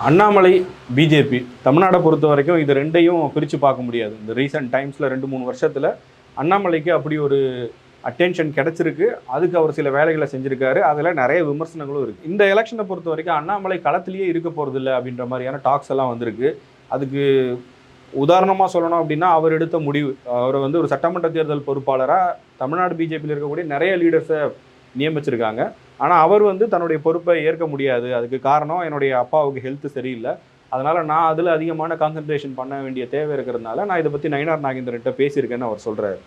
Annamalai, BJP தமிழ்நாடை பொறுத்த வரைக்கும் இது ரெண்டையும் பிரித்து பார்க்க முடியாது. இந்த ரீசெண்ட் டைம்ஸில் 2-3 வருஷத்தில் அண்ணாமலைக்கு அப்படி ஒரு அட்டென்ஷன் கிடச்சிருக்கு. அதுக்கு அவர் சில வேலைகளை செஞ்சுருக்காரு. அதில் நிறைய விமர்சனங்களும் இருக்குது. இந்த எலெக்ஷனை பொறுத்த வரைக்கும் அண்ணாமலை களத்திலேயே இருக்க போகிறதில்ல அப்படின்ற மாதிரியான டாக்ஸ் எல்லாம் வந்திருக்கு. அதுக்கு உதாரணமாக சொல்லணும் அப்படின்னா, அவர் எடுத்த முடிவு, அவரை ஒரு சட்டமன்ற தேர்தல் பொறுப்பாளராக தமிழ்நாடு பிஜேபியில் இருக்கக்கூடிய நிறைய லீடர்ஸை நியமிச்சிருக்காங்க. ஆனால் அவர் தன்னுடைய பொறுப்பை ஏற்க முடியாது. அதுக்கு காரணம் என்னுடைய அப்பாவுக்கு ஹெல்த் சரியில்லை, அதனால் நான் அதில் அதிகமான கான்சன்ட்ரேஷன் பண்ண வேண்டிய தேவை இருக்கிறதுனால நான் இதை பற்றி நயினார் நாகேந்திரன்ட்ட பேசியிருக்கேன்னு அவர் சொல்கிறார்.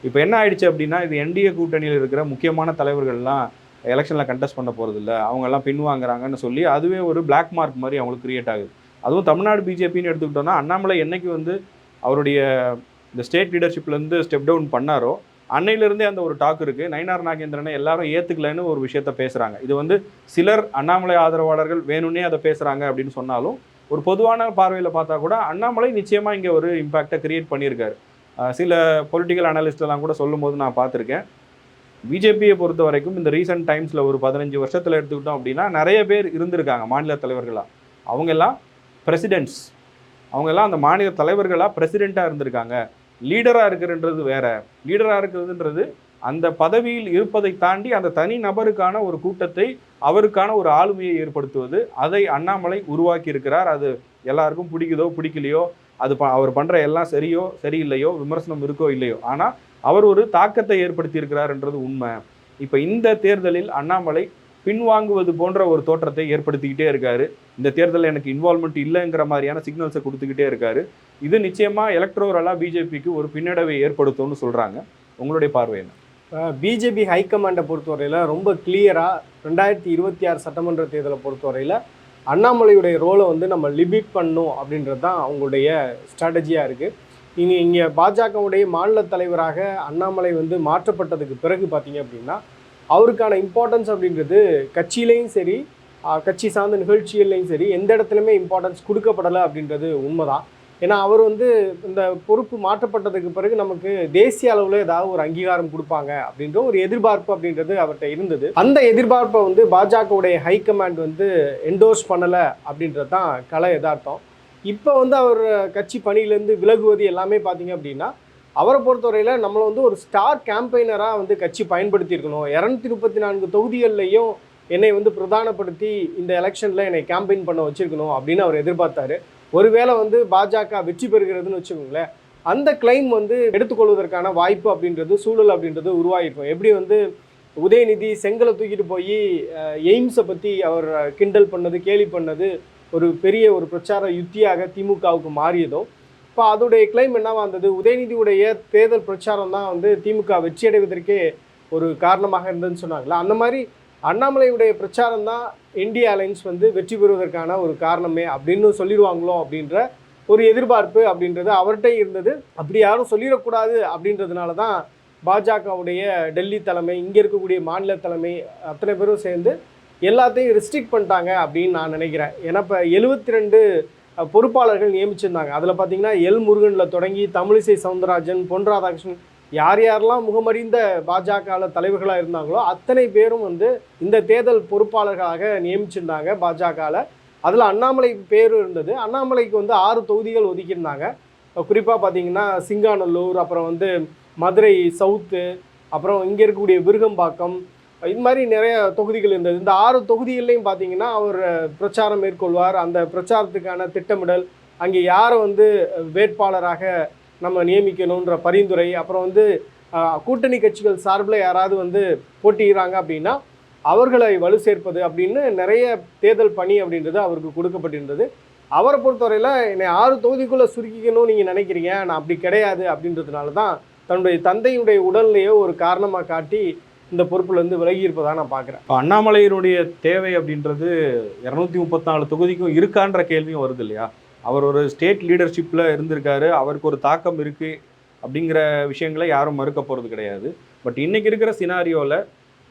இப்போ என்ன ஆயிடுச்சு அப்படின்னா, இது என்டிஏ கூட்டணியில் இருக்கிற முக்கியமான தலைவர்கள்லாம் எலெக்ஷனில் கண்டெஸ்ட் பண்ண போகிறதில்ல, அவங்கெல்லாம் பின்வாங்குறாங்கன்னு சொல்லி அதுவே ஒரு பிளாக் மார்க் மாதிரி அவங்களுக்கு கிரியேட் ஆகுது. அதுவும் தமிழ்நாடு பிஜேபின்னு எடுத்துக்கிட்டோன்னா, அண்ணாமலை என்னைக்கு அவருடைய இந்த ஸ்டேட் லீடர்ஷிப்லேருந்து ஸ்டெப் டவுன் பண்ணாரோ அன்னையிலிருந்தே அந்த ஒரு டாக் இருக்குது. நயினார் நாகேந்திரனை எல்லாரும் ஏற்றுக்கலன்னு ஒரு விஷயத்த பேசுகிறாங்க. இது சிலர் அண்ணாமலை ஆதரவாளர்கள் வேணும்னே அதை பேசுகிறாங்க அப்படின்னு சொன்னாலும், ஒரு பொதுவான பார்வையில் பார்த்தா கூட அண்ணாமலை நிச்சயமாக இங்கே ஒரு இம்பேக்டை கிரியேட் பண்ணியிருக்காரு. சில பொலிட்டிக்கல் அனலிஸ்டெல்லாம் கூட சொல்லும் போது நான் பார்த்துருக்கேன். பிஜேபியை பொறுத்த வரைக்கும் இந்த ரீசெண்ட் டைம்ஸில் ஒரு 15 வருஷத்தில் எடுத்துக்கிட்டோம் அப்படின்னா நிறைய பேர் இருந்திருக்காங்க மாநில தலைவர்களாக. அவங்கெல்லாம் பிரசிடென்ட்ஸ், அவங்கெல்லாம் அந்த மாநில தலைவர்களாக பிரசிடெண்ட்டாக இருந்திருக்காங்க. லீடராக இருக்கிறன்றது வேற. லீடராக இருக்கிறதுன்றது அந்த பதவியில் இருப்பதை தாண்டி அந்த தனி நபருக்கான ஒரு கூட்டத்தை, அவருக்கான ஒரு ஆளுமையை ஏற்படுத்துவது. அதை அண்ணாமலை உருவாக்கி இருக்கிறார். அது எல்லாருக்கும் பிடிக்குதோ பிடிக்கலையோ, அது அவர் பண்ணுற எல்லாம் சரியோ சரியில்லையோ, விமர்சனம் இருக்கோ இல்லையோ, ஆனால் அவர் ஒரு தாக்கத்தை ஏற்படுத்தி இருக்கிறார்ன்றது உண்மை. இப்போ இந்த தேர்தலில் அண்ணாமலை பின்வாங்குவது போன்ற ஒரு தோற்றத்தை ஏற்படுத்திக்கிட்டே இருக்காரு. இந்த தேர்தலில் எனக்கு இன்வால்மெண்ட் இல்லைங்கிற மாதிரியான சிக்னல்ஸை கொடுத்துக்கிட்டே இருக்காரு. இது நிச்சயமாக எலக்ட்ரோரலாக பிஜேபிக்கு ஒரு பின்னடைவை ஏற்படுத்தும்னு சொல்கிறாங்க. உங்களுடைய பார்வை என்ன? பிஜேபி ஹைகமாண்டை பொறுத்தவரையில் ரொம்ப கிளியராக 2026 சட்டமன்ற தேர்தலை பொறுத்தவரையில் அண்ணாமலையுடைய ரோலை நம்ம லிமிட் பண்ணணும் அப்படின்றது தான் அவங்களுடைய ஸ்ட்ராட்டஜியாக இருக்குது. இங்கே பாஜகவுடைய மாநில தலைவராக அண்ணாமலை மாற்றப்பட்டதுக்கு பிறகு பார்த்தீங்க அப்படின்னா, அவருக்கான இம்பார்ட்டன்ஸ் அப்படின்றது கட்சியிலையும் சரி, கட்சி சார்ந்த நிகழ்ச்சிகள்லையும் சரி, எந்த இடத்துலையுமே இம்பார்ட்டன்ஸ் கொடுக்கப்படலை அப்படின்றது உண்மைதான். ஏன்னா அவர் இந்த பொறுப்பு மாற்றப்பட்டதுக்கு பிறகு நமக்கு தேசிய அளவில் ஏதாவது ஒரு அங்கீகாரம் கொடுப்பாங்க அப்படின்ற ஒரு எதிர்பார்ப்பு அப்படின்றது அவர்கிட்ட இருந்தது. அந்த எதிர்பார்ப்பை பாஜகவுடைய ஹைகமாண்ட் என்டோர்ஸ் பண்ணலை அப்படின்றது தான் கலை யதார்த்தம். இப்போ அவர் கட்சி பணியிலேருந்து விலகுவது எல்லாமே பார்த்தீங்க அப்படின்னா, அவரை பொறுத்தவரையில் நம்மளை ஒரு ஸ்டார் கேம்பெயினராக கட்சி பயன்படுத்தியிருக்கணும். 234 தொகுதிகள்லையும் என்னை பிரதானப்படுத்தி இந்த எலெக்ஷனில் என்னை கேம்பெயின் பண்ண வச்சுருக்கணும் அப்படின்னு அவர் எதிர்பார்த்தாரு. ஒருவேளை பாஜக வெற்றி பெறுகிறதுன்னு வச்சுக்கோங்களேன், அந்த கிளைம் எடுத்துக்கொள்வதற்கான வாய்ப்பு அப்படின்றது, சூழல் அப்படின்றது உருவாகிருக்கும். எப்படி உதயநிதி செங்கலை தூக்கிட்டு போய் எய்ம்ஸை பற்றி அவர் கிண்டல் பண்ணது, கேலி பண்ணது ஒரு பெரிய ஒரு பிரச்சார யுத்தியாக திமுகவுக்கு மாறியதோ, இப்போ அதோடைய கிளைம் என்னவா இருந்தது, உதயநிதியுடைய தேர்தல் பிரச்சாரம் தான் திமுக வெற்றி அடைவதற்கே ஒரு காரணமாக இருந்ததுன்னு சொன்னாங்களா. அந்த மாதிரி அண்ணாமலையுடைய பிரச்சாரம் தான் இந்தியா அலைன்ஸ் வெற்றி பெறுவதற்கான ஒரு காரணமே அப்படின்னு சொல்லிடுவாங்களோ அப்படின்ற ஒரு எதிர்பார்ப்பு அப்படின்றது அவர்கிட்ட இருந்தது. அப்படி யாரும் சொல்லிடக்கூடாது அப்படின்றதுனால தான் பாஜகவுடைய டெல்லி தலைமை, இங்கே இருக்கக்கூடிய மாநில தலைமை அத்தனை பேரும் சேர்ந்து எல்லாத்தையும் ரெஸ்ட்ரிக்ட் பண்ணிட்டாங்க அப்படின்னு நான் நினைக்கிறேன். ஏன்னா இப்போ 72 பொறுப்பாளர்கள் நியமிச்சிருந்தாங்க. அதில் பார்த்தீங்கன்னா எல் முருகனில் தொடங்கி தமிழிசை சவுந்தரராஜன், பொன் ராதாகிருஷ்ணன், யார் யாரெல்லாம் முகமறிந்த பாஜக தலைவர்களாக இருந்தாங்களோ அத்தனை பேரும் இந்த தேர்தல் பொறுப்பாளர்களாக நியமிச்சிருந்தாங்க பாஜகவில். அதில் அண்ணாமலை பேர் இருந்தது. அண்ணாமலைக்கு 6 தொகுதிகள் ஒதுக்கியிருந்தாங்க. குறிப்பாக பார்த்தீங்கன்னா சிங்காநல்லூர், அப்புறம் மதுரை சவுத்து, அப்புறம் இங்கே இருக்கக்கூடிய விருகம்பாக்கம், இது மாதிரி நிறைய தொகுதிகள் இருந்தது. இந்த 6 தொகுதிகள்லையும் பார்த்தீங்கன்னா அவர் பிரச்சாரம் மேற்கொள்வார். அந்த பிரச்சாரத்துக்கான திட்டமிடல், அங்கே யாரை வேட்பாளராக நம்ம நியமிக்கணுன்ற பரிந்துரை, அப்புறம் கூட்டணி கட்சிகள் சார்பில் யாராவது போட்டியிடுறாங்க அப்படின்னா அவர்களை வலு சேர்ப்பது அப்படின்னு நிறைய தேர்தல் பணி அப்படின்றது அவருக்கு கொடுக்கப்பட்டிருந்தது. அவரை பொறுத்தவரையில் என்னை 6 தொகுதிக்குள்ளே சுருக்கிக்கணும்னு நீங்கள் நினைக்கிறீங்க, நான் அப்படி கிடையாது அப்படின்றதுனால தான் தன்னுடைய தந்தையுடைய உடல்லையோ ஒரு காரணமாக காட்டி இந்த பொறுப்புலேருந்து விலகி இருப்பதாக நான் பார்க்குறேன். இப்போ அண்ணாமலையினுடைய தேவை அப்படின்றது 234 தொகுதிக்கும் இருக்கான்ற கேள்வியும் வருது இல்லையா. அவர் ஒரு ஸ்டேட் லீடர்ஷிப்பில் இருந்திருக்காரு, அவருக்கு ஒரு தாக்கம் இருக்குது அப்படிங்கிற விஷயங்களை யாரும் மறுக்க போகிறது கிடையாது. பட் இன்றைக்கி இருக்கிற சினாரியோவில்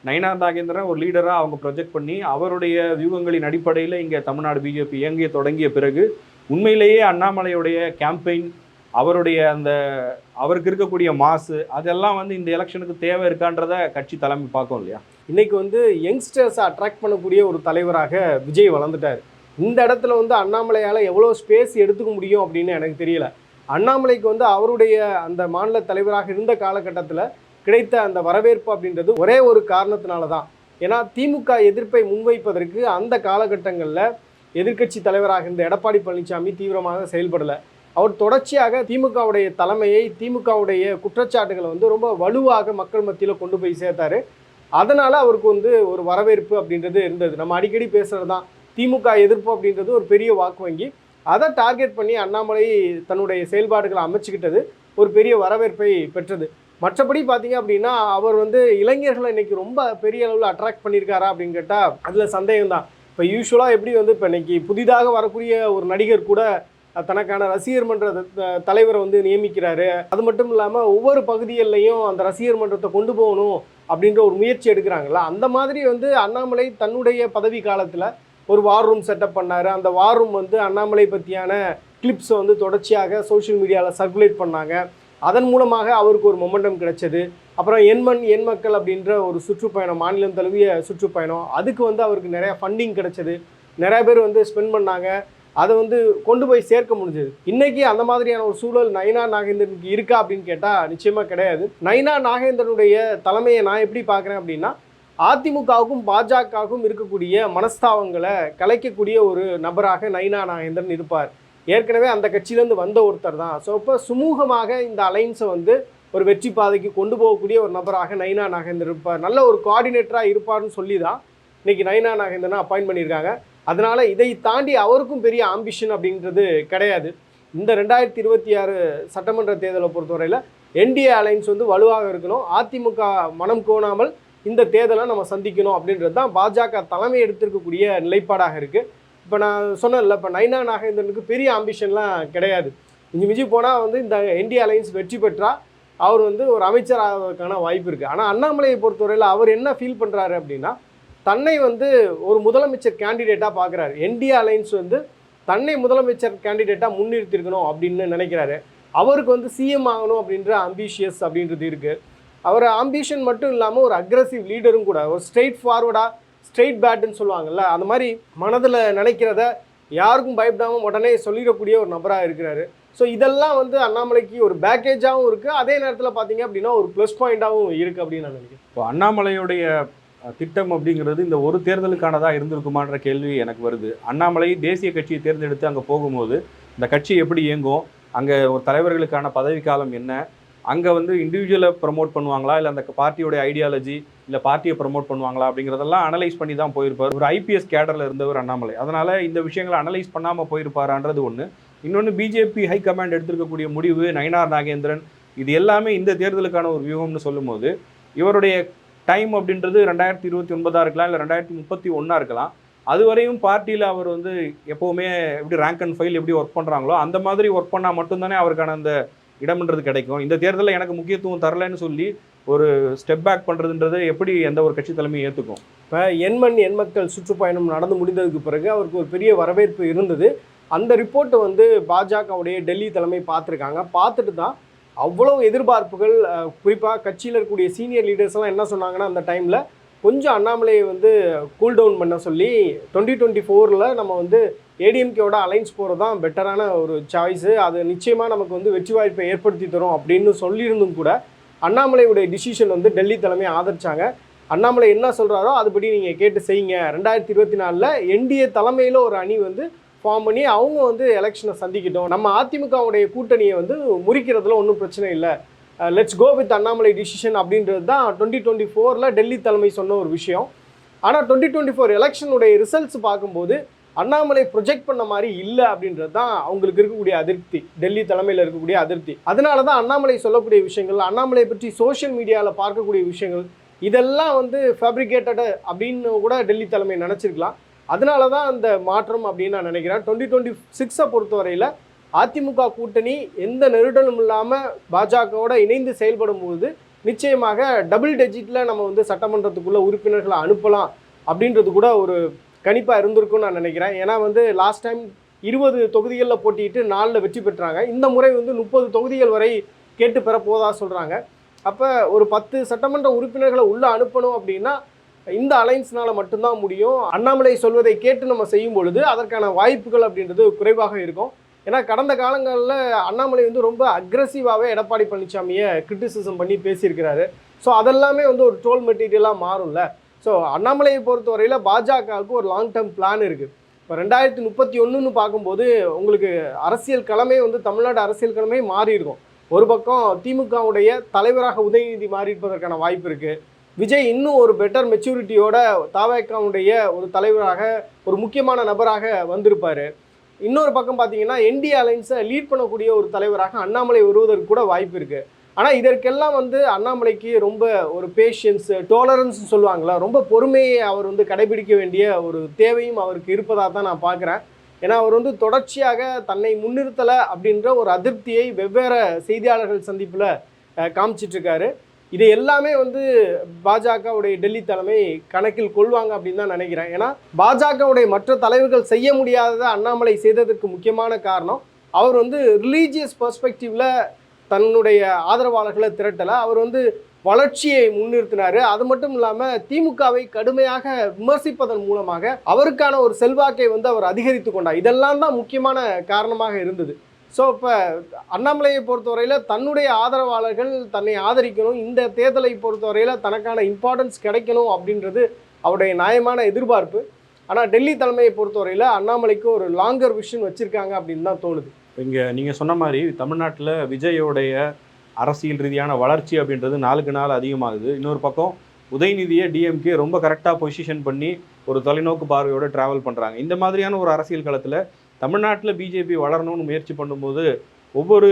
நயினார் நாகேந்திரன் ஒரு லீடராக அவங்க ப்ரொஜெக்ட் பண்ணி அவருடைய வியூகங்களின் அடிப்படையில் இங்கே தமிழ்நாடு பிஜேபி இயங்கிய தொடங்கிய பிறகு உண்மையிலேயே அண்ணாமலையுடைய கேம்பெயின், அவருடைய அந்த அவருக்கு இருக்கக்கூடிய மாசு, அதெல்லாம் இந்த எலெக்ஷனுக்கு தேவை இருக்கான்றத கட்சி தலைமை பார்க்கும் இல்லையா. இன்றைக்கி யங்ஸ்டர்ஸை அட்ராக்ட் பண்ணக்கூடிய ஒரு தலைவராக விஜய் வளர்ந்துட்டார். இந்த இடத்துல வந்து அண்ணாமலையால் எவ்வளோ ஸ்பேஸ் எடுத்துக்க முடியும் அப்படின்னு எனக்கு தெரியல. அண்ணாமலைக்கு வந்து அவருடைய அந்த மாநில தலைவராக இருந்த காலகட்டத்தில் கிடைத்த அந்த வரவேற்பு அப்படின்றது ஒரே ஒரு காரணத்தினால தான். ஏன்னா திமுக எதிர்ப்பை முன்வைப்பதற்கு அந்த காலகட்டங்களில் எதிர்க்கட்சி தலைவராக இருந்த எடப்பாடி பழனிசாமி தீவிரமாக செயல்படலை. அவர் தொடர்ச்சியாக திமுகவுடைய தலைமையை, திமுகவுடைய குற்றச்சாட்டுகளை வந்து ரொம்ப வலுவாக மக்கள் மத்தியில் கொண்டு போய் சேர்த்தாரு. அதனால் அவருக்கு வந்து ஒரு வரவேற்பு அப்படின்றது இருந்தது. நம்ம அடிக்கடி பேசுகிறது தான், திமுக எதிர்ப்பு அப்படின்றது ஒரு பெரிய வாக்கு வங்கி. அதை டார்கெட் பண்ணி அண்ணாமலை தன்னுடைய செயல்பாடுகளை அமைச்சுக்கிட்டது ஒரு பெரிய வரவேற்பை பெற்றது. மற்றபடி பார்த்தீங்க அப்படின்னா அவர் வந்து இளைஞர்களை இன்னைக்கு ரொம்ப பெரிய அளவில் அட்ராக்ட் பண்ணியிருக்காரா அப்படின்னு கேட்டால் அதில் சந்தேகம் தான். இப்போ யூஸ்வலாக எப்படி வந்து இப்போ இன்னைக்கு புதிதாக வரக்கூடிய ஒரு நடிகர் கூட தனக்கான ரசிகர் மன்ற தலைவரை வந்து நியமிக்கிறாரு. அது மட்டும் இல்லாமல் ஒவ்வொரு பகுதிகளிலையும் அந்த ரசிகர் மன்றத்தை கொண்டு போகணும் அப்படின்ற ஒரு முயற்சி எடுக்கிறாங்களா, அந்த மாதிரி வந்து அண்ணாமலை தன்னுடைய பதவி காலத்தில் ஒரு வார் ரூம் செட்டப் பண்ணார். அந்த வார் ரூம் வந்து அண்ணாமலை பற்றியான கிளிப்ஸை வந்து தொடர்ச்சியாக சோஷியல் மீடியாவில் சர்க்குலேட் பண்ணாங்க. அதன் மூலமாக அவருக்கு ஒரு மொமெண்டம் கிடைச்சது. அப்புறம் எண்மண் எண் மக்கள் அப்படின்ற ஒரு சுற்றுப்பயணம், மாநிலம் தழுவிய சுற்றுப்பயணம், அதுக்கு வந்து அவருக்கு நிறையா ஃபண்டிங் கிடைச்சது. நிறைய பேர் வந்து ஸ்பெண்ட் பண்ணாங்க. அதை வந்து கொண்டு போய் சேர்க்க முடிஞ்சது. இன்றைக்கி அந்த மாதிரியான ஒரு சூழல் நயினார் நாகேந்திரனுக்கு இருக்கா அப்படின்னு கேட்டால் நிச்சயமாக கிடையாது. நயினார் நாகேந்திரனுடைய தலைமையை நான் எப்படி பார்க்குறேன் அப்படின்னா, அதிமுகவுக்கும் பாஜகவுக்கும் இருக்கக்கூடிய மனஸ்தாபங்களை கலைக்கக்கூடிய ஒரு நபராக நயினார் நாகேந்திரன் இருப்பார். ஏற்கனவே அந்த கட்சியிலேருந்து வந்த ஒருத்தர் தான். ஸோ இப்போ சுமூகமாக இந்த அலைன்ஸை வந்து ஒரு வெற்றி பாதைக்கு கொண்டு போகக்கூடிய ஒரு நபராக நயினார் நாகேந்திரன் இருப்பார். நல்ல ஒரு கோஆர்டினேட்டராக இருப்பார்னு சொல்லி தான் இன்றைக்கி நயினார் நாகேந்திரனை அப்பாயின்ட் பண்ணியிருக்காங்க. அதனால் இதை தாண்டி அவருக்கும் பெரிய ஆம்பிஷன் அப்படின்றது கிடையாது. இந்த 2026 சட்டமன்ற தேர்தலை பொறுத்தவரையில் என்டிஏ அலைன்ஸ் வந்து வலுவாக இருக்கணும். அதிமுக மனம் கோணாமல் இந்த தேர்தலை நம்ம சந்திக்கணும் அப்படின்றது தான் பாஜக தலைமை எடுத்திருக்கக்கூடிய நிலைப்பாடாக இருக்குது. இப்போ நான் சொன்னேன்ல, இப்போ நயினார் நாகேந்திரனுக்கு பெரிய ஆம்பிஷன்லாம் கிடையாது. மிஞ்சி போனால் வந்து இந்த என்டிஏ அலைன்ஸ் வெற்றி பெற்றால் அவர் வந்து ஒரு அமைச்சர் ஆகிறதுக்கான வாய்ப்பு இருக்குது. ஆனால் அண்ணாமலையை பொறுத்தவரையில் அவர் என்ன ஃபீல் பண்ணுறாரு அப்படின்னா, தன்னை வந்து ஒரு முதலமைச்சர் கேண்டிடேட்டாக பார்க்குறாரு. என்டிஏ அலைன்ஸ் வந்து தன்னை முதலமைச்சர் கேண்டிடேட்டாக முன்னிறுத்திருக்கணும் அப்படின்னு நினைக்கிறாரு. அவருக்கு வந்து சிஎம் ஆகணும் அப்படின்ற அம்பிஷியஸ் அப்படின்றது இருக்குது. அவர் ஆம்பிஷன் மட்டும் இல்லாமல் ஒரு அக்ரெசிவ் லீடரும் கூட. ஒரு ஸ்ட்ரெயிட் ஃபார்வர்டாக, ஸ்ட்ரெயிட் பேட்டுன்னு சொல்லுவாங்கள்ல, அந்த மாதிரி மனதில் நினைக்கிறத யாருக்கும் பயப்படாமல் உடனே சொல்லிடக்கூடிய ஒரு நபராக இருக்கிறாரு. ஸோ இதெல்லாம் வந்து அண்ணாமலைக்கு ஒரு பேக்கேஜாகவும் இருக்குது, அதே நேரத்தில் பார்த்தீங்க அப்படின்னா ஒரு ப்ளஸ் பாயிண்ட்டாகவும் இருக்குது அப்படின்னு நான் நினைக்கிறேன். இப்போ அண்ணாமலையுடைய திட்டம் அப்படிங்கிறது இந்த ஒரு தேர்தலுக்கானதாக இருந்திருக்குமான்ற கேள்வி எனக்கு வருது. அண்ணாமலை தேசிய கட்சியை தேர்ந்தெடுத்து அங்கே போகும்போது இந்த கட்சி எப்படி இயங்கும், அங்கே ஒரு தலைவர்களுக்கான பதவிக்காலம் என்ன, அங்கே வந்து இண்டிவிஜுவலை ப்ரமோட் பண்ணுவாங்களா, இல்லை அந்த பார்ட்டியோடைய ஐடியாலஜி இல்லை பார்ட்டியை ப்ரமோட் பண்ணுவாங்களா அப்படிங்கிறதெல்லாம் அனலைஸ் பண்ணி தான் போயிருப்பார். ஒரு ஐபிஎஸ் கேடரில் இருந்தவர் அண்ணாமலை. அதனால் இந்த விஷயங்களை அனலைஸ் பண்ணாமல் போயிருப்பாரான்றது ஒன்று. இன்னொன்று, பிஜேபி ஹை கமாண்ட் எடுத்திருக்கக்கூடிய முடிவு, நயினார் நாகேந்திரன், இது எல்லாமே இந்த தேர்தலுக்கான ஒரு வியூகம்னு சொல்லும்போது இவருடைய டைம் அப்படின்றது 2029 இருக்கலாம், இல்லை 2031 இருக்கலாம். அதுவரையும் பார்ட்டியில் அவர் வந்து எப்போவுமே எப்படி ரேங்க் அண்ட் ஃபைல் எப்படி ஒர்க் பண்ணுறாங்களோ அந்த மாதிரி ஒர்க் பண்ணால் மட்டும்தானே அவருக்கான அந்த இடம்ன்றது கிடைக்கும். இந்த தேர்தலில் எனக்கு முக்கியத்துவம் தரலைன்னு சொல்லி ஒரு ஸ்டெப் பேக் பண்ணுறதுன்றது எப்படி எந்த ஒரு கட்சி தலைமையும் ஏற்றுக்கும்? இப்போ எண்மண் எண் மக்கள் சுற்றுப்பயணம் நடந்து முடிந்ததுக்கு பிறகு அவருக்கு ஒரு பெரிய வரவேற்பு இருந்தது. அந்த ரிப்போர்ட்டை வந்து பாஜகவுடைய டெல்லி தலைமை பார்த்துருக்காங்க. பார்த்துட்டு தான் அவ்வளோ எதிர்பார்ப்புகள், குறிப்பாக கட்சியில் இருக்கக்கூடிய சீனியர் லீடர்ஸ்லாம் என்ன சொன்னாங்கன்னா, அந்த டைமில் கொஞ்சம் அண்ணாமலையை வந்து கூல் டவுன் பண்ண சொல்லி 2024 நம்ம வந்து ஏடிஎம்கேவோட அலைன்ஸ் போகிறது தான் பெட்டரான ஒரு சாய்ஸு, அது நிச்சயமாக நமக்கு வந்து வெற்றி வாய்ப்பை ஏற்படுத்தி தரும் அப்படின்னு சொல்லியிருந்தும் கூட அண்ணாமலையுடைய டிசிஷன் வந்து டெல்லி தலைமை ஆதரிச்சாங்க. அண்ணாமலை என்ன சொல்கிறாரோ அதுபடி நீங்கள் கேட்டு செய்யுங்க. 2024 என்டிஏ தலைமையில் ஒரு அணி வந்து ஃபார்ம் பண்ணி அவங்க வந்து எலெக்ஷனை சந்திக்கிட்டோம், நம்ம அதிமுகவுடைய கூட்டணியை வந்து முறிக்கிறதுல ஒன்றும் பிரச்சனை இல்லை, let's go with Annamalai decision அப்படின்றது தான் 2024 டெல்லி தலைமை சொன்ன ஒரு விஷயம். ஆனால் 2024 எலெக்ஷனுடைய ரிசல்ட்ஸ் பார்க்கும்போது அண்ணாமலை ப்ரொஜெக்ட் பண்ண மாதிரி இல்லை அப்படின்றது தான் அவங்களுக்கு இருக்கக்கூடிய அதிருப்தி, டெல்லி தலைமையில் இருக்கக்கூடிய அதிருப்தி. அதனால தான் அண்ணாமலை சொல்லக்கூடிய விஷயங்கள், அண்ணாமலை பற்றி சோஷியல் மீடியாவில் பார்க்கக்கூடிய விஷயங்கள், இதெல்லாம் வந்து ஃபேப்ரிகேட்டடு அப்படின்னு கூட டெல்லி தலைமை நினச்சிருக்கலாம். அதனால தான் அந்த மாற்றம் அப்படின்னு நான் நினைக்கிறேன். 2026 பொறுத்தவரையில் அதிமுக கூட்டணி எந்த நெருடலும் இல்லாமல் பாஜகவோட இணைந்து செயல்படும் போது நிச்சயமாக டபுள் டிஜிட்டில் நம்ம வந்து சட்டமன்றத்துக்குள்ளே உறுப்பினர்களை அனுப்பலாம் அப்படின்றது கூட ஒரு கணிப்பாக இருந்திருக்கும்னு நான் நினைக்கிறேன். ஏன்னா வந்து லாஸ்ட் டைம் 20 தொகுதிகளில் போட்டிட்டு 4 வெற்றி பெற்றாங்க. இந்த முறை வந்து 30 தொகுதிகள் வரை கேட்டு பெற போதா சொல்கிறாங்க. அப்போ ஒரு 10 சட்டமன்ற உறுப்பினர்களை உள்ளே அனுப்பணும் அப்படின்னா இந்த அலைன்ஸ்னால மட்டும்தான் முடியும். அண்ணாமலை சொல்வதை கேட்டு நம்ம செய்யும் பொழுது அதற்கான வாய்ப்புகள் அப்படின்றது குறைவாக இருக்கும். ஏன்னா கடந்த காலங்களில் அண்ணாமலை வந்து ரொம்ப அக்ரெசிவாகவே எடப்பாடி பழனிசாமியை கிரிட்டிசிசம் பண்ணி பேசியிருக்கிறாரு. ஸோ அதெல்லாமே வந்து ஒரு ட்ரோல் மெட்டீரியலாக மாறும்ல. ஸோ அண்ணாமலையை பொறுத்தவரையில் பாஜகவுக்கு ஒரு லாங் டேர்ம் பிளான் இருக்குது. இப்போ 2031ன்னு பார்க்கும்போது உங்களுக்கு அரசியல் களமே வந்து தமிழ்நாடு அரசியல் களமே மாறி இருக்கும். ஒரு பக்கம் திமுகவுடைய தலைவராக உதயநிதி மாறி இருப்பதற்கான வாய்ப்பு இருக்குது. விஜய் இன்னும் ஒரு பெட்டர் மெச்சூரிட்டியோட தாவேக்காவுடைய ஒரு தலைவராக ஒரு முக்கியமான நபராக வந்திருப்பார். இன்னொரு பக்கம் பார்த்தீங்கன்னா என்டிஏ அலைன்ஸை லீட் பண்ணக்கூடிய ஒரு தலைவராக அண்ணாமலை வருவதற்கு கூட வாய்ப்பு இருக்குது. ஆனால் இதற்கெல்லாம் வந்து அண்ணாமலைக்கு ரொம்ப ஒரு பேஷியன்ஸ் டோலரன்ஸ் சொல்லுவாங்களா, ரொம்ப பொறுமையை அவர் வந்து கடைபிடிக்க வேண்டிய ஒரு தேவையும் அவருக்கு இருப்பதாக தான் நான் பார்க்குறேன். ஏன்னா அவர் வந்து தொடர்ச்சியாக தன்னை முன்னிறுத்தலை அப்படின்ற ஒரு அதிருப்தியை வெவ்வேறு செய்தியாளர்கள் சந்திப்பில் காமிச்சிட்ருக்காரு. இது எல்லாமே வந்து பாஜகவுடைய டெல்லி தலைமை கணக்கில் கொள்வாங்க அப்படின்னு தான் நினைக்கிறேன். ஏன்னா பாஜகவுடைய மற்ற தலைவர்கள் செய்ய முடியாததை அண்ணாமலை செய்ததற்கு முக்கியமான காரணம் அவர் வந்து ரிலீஜியஸ் பெர்ஸ்பெக்டிவில் தன்னுடைய ஆதரவாளர்களை திரட்டலை. அவர் வந்து வளர்ச்சியை முன்னிறுத்தினார். அது மட்டும் இல்லாமல் திமுகவை கடுமையாக விமர்சிப்பதன் மூலமாக அவருக்கான ஒரு செல்வாக்கை வந்து அவர் அதிகரித்து கொண்டார். இதெல்லாம் தான் முக்கியமான காரணமாக இருந்தது. ஸோ இப்போ அண்ணாமலையை பொறுத்தவரையில் தன்னுடைய ஆதரவாளர்கள் தன்னை ஆதரிக்கணும், இந்த தேர்தலை பொறுத்தவரையில் தனக்கான இம்பார்ட்டன்ஸ் கிடைக்கணும் அப்படின்றது அவருடைய நியாயமான எதிர்பார்ப்பு. ஆனால் டெல்லி தலைமையை பொறுத்தவரையில் அண்ணாமலைக்கு ஒரு லாங்கர் விஷன் வச்சுருக்காங்க அப்படின்னு தான் தோணுது. இங்கே நீங்கள் சொன்ன மாதிரி தமிழ்நாட்டில் விஜயோடைய அரசியல் ரீதியான வளர்ச்சி அப்படின்றது நாளுக்கு நாள் அதிகமாகுது. இன்னொரு பக்கம் உதயநிதியை டிஎம்கே ரொம்ப கரெக்டாக பொசிஷன் பண்ணி ஒரு தொலைநோக்கு பார்வையோடு ட்ராவல் பண்ணுறாங்க. இந்த மாதிரியான ஒரு அரசியல் களத்தில் தமிழ்நாட்டில் பிஜேபி வளரணும்னு முயற்சி பண்ணும்போது ஒவ்வொரு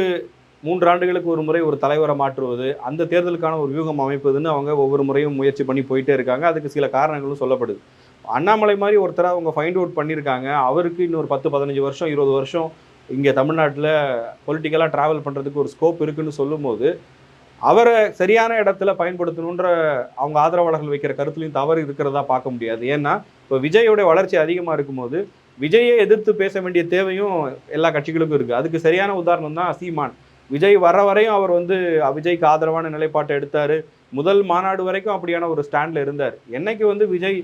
3 ஆண்டுகளுக்கு ஒரு முறை ஒரு தலைவரை மாற்றுவது, அந்த தேர்தலுக்கான ஒரு வியூகம் அமைப்பதுன்னு அவங்க ஒவ்வொரு முறையும் முயற்சி பண்ணி போயிட்டே இருக்காங்க. அதுக்கு சில காரணங்களும் சொல்லப்படுது. அண்ணாமலை மாதிரி ஒருத்தரை அவங்க ஃபைண்ட் அவுட் பண்ணியிருக்காங்க. அவருக்கு இன்னொரு 10-15 வருஷம் 20 வருஷம் இங்கே தமிழ்நாட்டில் பொலிட்டிக்கலாக ட்ராவல் பண்ணுறதுக்கு ஒரு ஸ்கோப் இருக்குதுன்னு சொல்லும்போது அவரை சரியான இடத்துல பயன்படுத்தணுன்ற அவங்க ஆதரவாளர்கள் வைக்கிற கருத்துலையும் தவறு இருக்கிறதா பார்க்க முடியாது. ஏன்னா இப்போ விஜயோட வளர்ச்சி அதிகமாக இருக்கும்போது விஜயை எதிர்த்து பேச வேண்டிய தேவையும் எல்லா கட்சிகளுக்கும் இருக்குது. அதுக்கு சரியான உதாரணம் தான் சீமான். விஜய் வர வரையும் அவர் வந்து விஜய்க்கு ஆதரவான நிலைப்பாட்டை எடுத்தார். முதல் மாநாடு வரைக்கும் அப்படியான ஒரு ஸ்டாண்டில் இருந்தார். என்னைக்கு வந்து விஜய்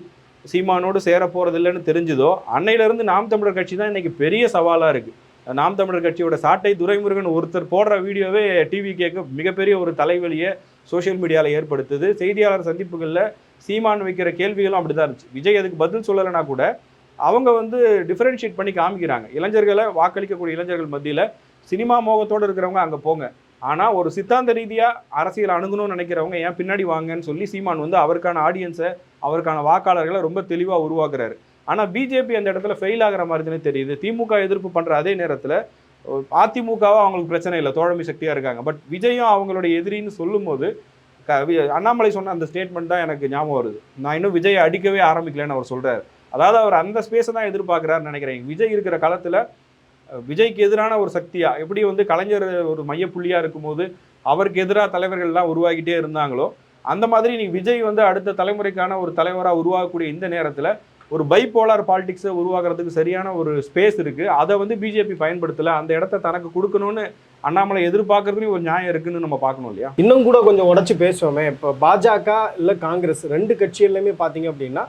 சீமானோடு சேர போகிறதில்லைன்னு தெரிஞ்சுதோ அன்னையிலேருந்து நாம் தமிழர் கட்சி தான் இன்றைக்கி பெரிய சவாலாக இருக்குது. நாம் தமிழர் கட்சியோட சாட்டை துரைமுருகன் ஒருத்தர் போடுற வீடியோவே டிவி கேட்க மிகப்பெரிய ஒரு தலைவலியை சோஷியல் மீடியாவில் ஏற்படுத்துது. செய்தியாளர் சந்திப்புகளில் சீமான் வைக்கிற கேள்விகளும் அப்படி தான் இருந்துச்சு. விஜய் அதுக்கு பதில் சொல்லலைன்னா கூட அவங்க வந்து டிஃபரன்ஷியேட் பண்ணி காமிக்கிறாங்க. இளைஞர்களை வாக்களிக்கக்கூடிய இளைஞர்கள் மத்தியில் சினிமா மோகத்தோடு இருக்கிறவங்க அங்கே போங்க, ஆனால் ஒரு சித்தாந்த ரீதியாக அரசியல் அணுகணும்னு நினைக்கிறவங்க ஏன் பின்னாடி வாங்கன்னு சொல்லி சீமான் வந்து அவருக்கான ஆடியன்ஸை அவருக்கான வாக்காளர்களை ரொம்ப தெளிவாக உருவாக்குறாரு. ஆனால் பிஜேபி அந்த இடத்துல ஃபெயில் ஆகிற மாதிரி தானே தெரியுது. திமுக எதிர்ப்பு பண்ணுற அதே நேரத்தில் அதிமுகவா அவங்களுக்கு பிரச்சனை இல்லை, தோழமை சக்தியாக இருக்காங்க. பட் விஜயும் அவங்களுடைய எதிரின்னு சொல்லும்போது அண்ணாமலை சொன்ன அந்த ஸ்டேட்மெண்ட் தான் எனக்கு ஞாபகம் வருது. நான் இன்னும் விஜயை அடிக்கவே ஆரம்பிக்கலன்னு அவர் சொல்கிறார். அதாவது அவர் அந்த ஸ்பேஸை தான் எதிர்பார்க்குறாருன்னு நினைக்கிறேன். விஜய் இருக்கிற காலத்தில் விஜய்க்கு எதிரான ஒரு சக்தியாக எப்படி வந்து கலைஞர் ஒரு மையப்புள்ளியாக இருக்கும்போது அவருக்கு எதிராக தலைவர்கள்லாம் உருவாகிட்டே இருந்தாங்களோ அந்த மாதிரி நீ விஜய் வந்து அடுத்த தலைமுறைக்கான ஒரு தலைவராக உருவாகக்கூடிய இந்த நேரத்தில் ஒரு பைபோலார் பாலிடிக்ஸை உருவாக்குறதுக்கு சரியான ஒரு ஸ்பேஸ் இருக்குது. அதை வந்து பிஜேபி பயன்படுத்தலை. அந்த இடத்த தனக்கு கொடுக்கணும்னு அண்ணாமலை எதிர்பார்க்கறதுலையும் ஒரு நியாயம் இருக்குன்னு நம்ம பார்க்கணும் இல்லையா? இன்னும் கூட கொஞ்சம் உடச்சி பேசுவோமே. இப்போ பாஜக இல்லை காங்கிரஸ் 2 கட்சிகள்லையுமே பார்த்தீங்க அப்படின்னா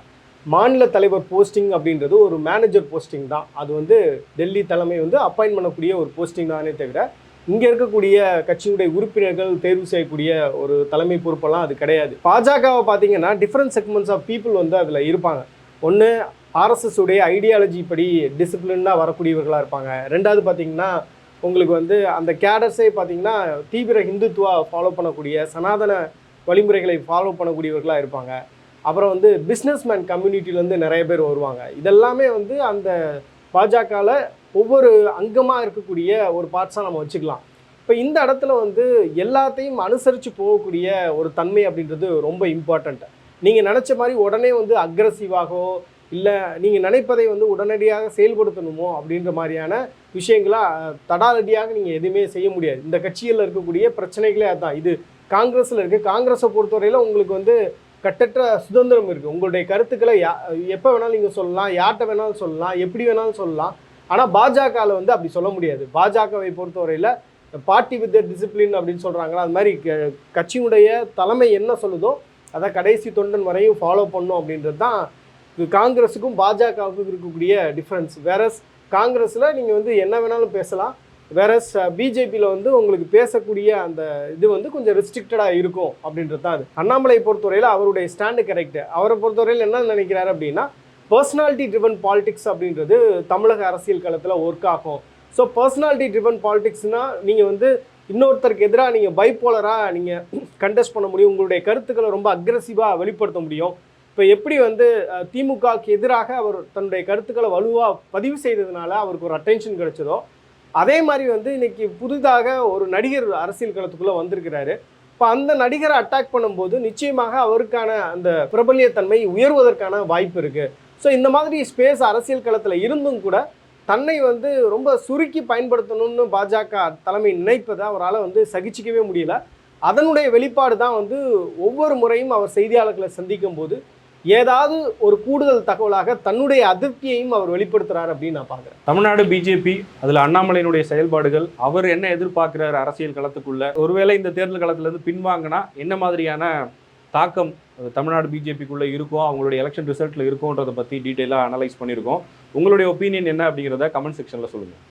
மாநில தலைவர் போஸ்டிங் அப்படின்றது ஒரு மேனேஜர் போஸ்டிங் தான். அது வந்து டெல்லி தலைமை வந்து அப்பாயின்ட் பண்ணக்கூடிய ஒரு போஸ்டிங் தானே தவிர இங்கே இருக்கக்கூடிய கட்சியுடைய உறுப்பினர்கள் தேர்வு செய்யக்கூடிய ஒரு தலைமை பொறுப்பெல்லாம் அது கிடையாது. பாஜகவை பார்த்தீங்கன்னா டிஃப்ரெண்ட் செக்மெண்ட்ஸ் ஆஃப் பீப்புள் வந்து அதில் இருப்பாங்க. ஒன்று ஆர்எஸ்எஸ் உடைய ஐடியாலஜி படி டிசிப்ளினாக வரக்கூடியவர்களாக இருப்பாங்க. ரெண்டாவது பார்த்தீங்கன்னா உங்களுக்கு வந்து அந்த கேடர்ஸே பார்த்தீங்கன்னா தீவிர ஹிந்துத்துவா ஃபாலோ பண்ணக்கூடிய சனாதன வழிமுறைகளை ஃபாலோ பண்ணக்கூடியவர்களாக இருப்பாங்க. அப்புறம் வந்து பிஸ்னஸ்மேன் கம்யூனிட்டிலேருந்து நிறைய பேர் வருவாங்க. இதெல்லாமே வந்து அந்த பாஜகவில் ஒவ்வொரு அங்கமாக இருக்கக்கூடிய ஒரு பார்ட்ஸாக நம்ம வச்சுக்கலாம். இப்போ இந்த இடத்துல வந்து எல்லாத்தையும் அனுசரித்து போகக்கூடிய ஒரு தன்மை அப்படின்றது ரொம்ப இம்பார்ட்டண்ட்டு. நீங்கள் நினச்ச மாதிரி உடனே வந்து அக்ரெசிவாகவோ இல்லை நீங்கள் நினைப்பதை வந்து உடனடியாக செயல்படுத்தணுமோ அப்படின்ற மாதிரியான விஷயங்களாக தடாலடியாக நீங்கள் எதுவுமே செய்ய முடியாது. இந்த கட்சிகளில் இருக்கக்கூடிய பிரச்சனைகளே அதுதான். இது காங்கிரஸில் இருக்குது. காங்கிரஸை பொறுத்தவரையில் உங்களுக்கு வந்து கட்டற்ற சுதந்திரம் இருக்குது. உங்களுடைய கருத்துக்களை எப்போ வேணாலும் நீங்கள் சொல்லலாம், யார்கிட்ட வேணாலும் சொல்லலாம், எப்படி வேணாலும் சொல்லலாம். ஆனால் பாஜகவில் வந்து அப்படி சொல்ல முடியாது. பாஜகவை பொறுத்தவரையில் பார்ட்டி வித் டிசிப்ளின் அப்படின்னு சொல்கிறாங்களா, அது மாதிரி கட்சியுடைய தலைமை என்ன சொல்லுதோ அதான் கடைசி தொண்டன் வரையும் ஃபாலோ பண்ணும் அப்படின்றது தான் காங்கிரஸுக்கும் பாஜகவுக்கும் இருக்கக்கூடிய டிஃப்ரென்ஸ். வேறஸ் காங்கிரஸில் நீங்கள் வந்து என்ன வேணாலும் பேசலாம், வேறஸ் பிஜேபியில் வந்து உங்களுக்கு பேசக்கூடிய அந்த இது வந்து கொஞ்சம் ரெஸ்ட்ரிக்டடாக இருக்கும் அப்படின்றது தான் அது. அண்ணாமலை பொறுத்தவரையில் அவருடைய ஸ்டாண்டு கரெக்டு. அவரை பொறுத்தவரையில் என்ன நினைக்கிறாரு அப்படின்னா, பர்சனாலிட்டி ட்ரிவன் பாலிடிக்ஸ் அப்படின்றது தமிழக அரசியல் களத்தில் ஒர்க் ஆகும். ஸோ பர்சனாலிட்டி ட்ரிவன் பாலிடிக்ஸ்னால் நீங்கள் வந்து இன்னொருத்தருக்கு எதிராக நீங்கள் பைப்போலராக நீங்கள் கண்டெஸ்ட் பண்ண முடியும், உங்களுடைய கருத்துக்களை ரொம்ப அக்ரெசிவாக வெளிப்படுத்த முடியும். இப்போ எப்படி வந்து திமுகவுக்கு எதிராக அவர் தன்னுடைய கருத்துக்களை வலுவாக பதிவு செய்ததுனால அவருக்கு ஒரு அட்டென்ஷன் கிடைச்சதோ, அதே மாதிரி வந்து இன்னைக்கு புதிதாக ஒரு நடிகர் அரசியல் களத்துக்குள்ளே வந்திருக்கிறாரு. இப்போ அந்த நடிகரை அட்டாக் பண்ணும்போது நிச்சயமாக அவருக்கான அந்த பிரபல்யத்தன்மை உயர்வதற்கான வாய்ப்பு இருக்குது. ஸோ இந்த மாதிரி ஸ்பேஸ் அரசியல் களத்தில் இருந்தும் கூட தன்னை வந்து ரொம்ப சுருக்கி பயன்படுத்தணும்னு பாஜக தலைமை நினைப்பதை அவரால் வந்து சகிச்சிக்கவே முடியல. அதனுடைய வெளிப்பாடு தான் வந்து ஒவ்வொரு முறையும் அவர் செய்தியாளர்களை சந்திக்கும் போது ஏதாவது ஒரு கூடுதல் தகவலாக தன்னுடைய அதிருப்தியையும் அவர் வெளிப்படுத்துறாரு அப்படின்னு நான் பார்க்குறேன். தமிழ்நாடு பிஜேபி, அதில் அண்ணாமலையினுடைய செயல்பாடுகள், அவர் என்ன எதிர்பார்க்கிறார் அரசியல் களத்துக்குள்ள, ஒருவேளை இந்த தேர்தல் களத்திலிருந்து பின்வாங்கினா என்ன மாதிரியான தாக்கம் தமிழ்நாடு பிஜேபிக்குள்ளே இருக்கும், அவங்களுடைய எலெக்ஷன் ரிசல்ட்டில் இருக்கும்ன்றதை பற்றி டீட்டெயிலாக அனலைஸ் பண்ணியிருக்கோம். உங்களுடைய ஒப்பீனியன் என்ன அப்படிங்கிறத கமெண்ட் செக்ஷனில் சொல்லுங்கள்.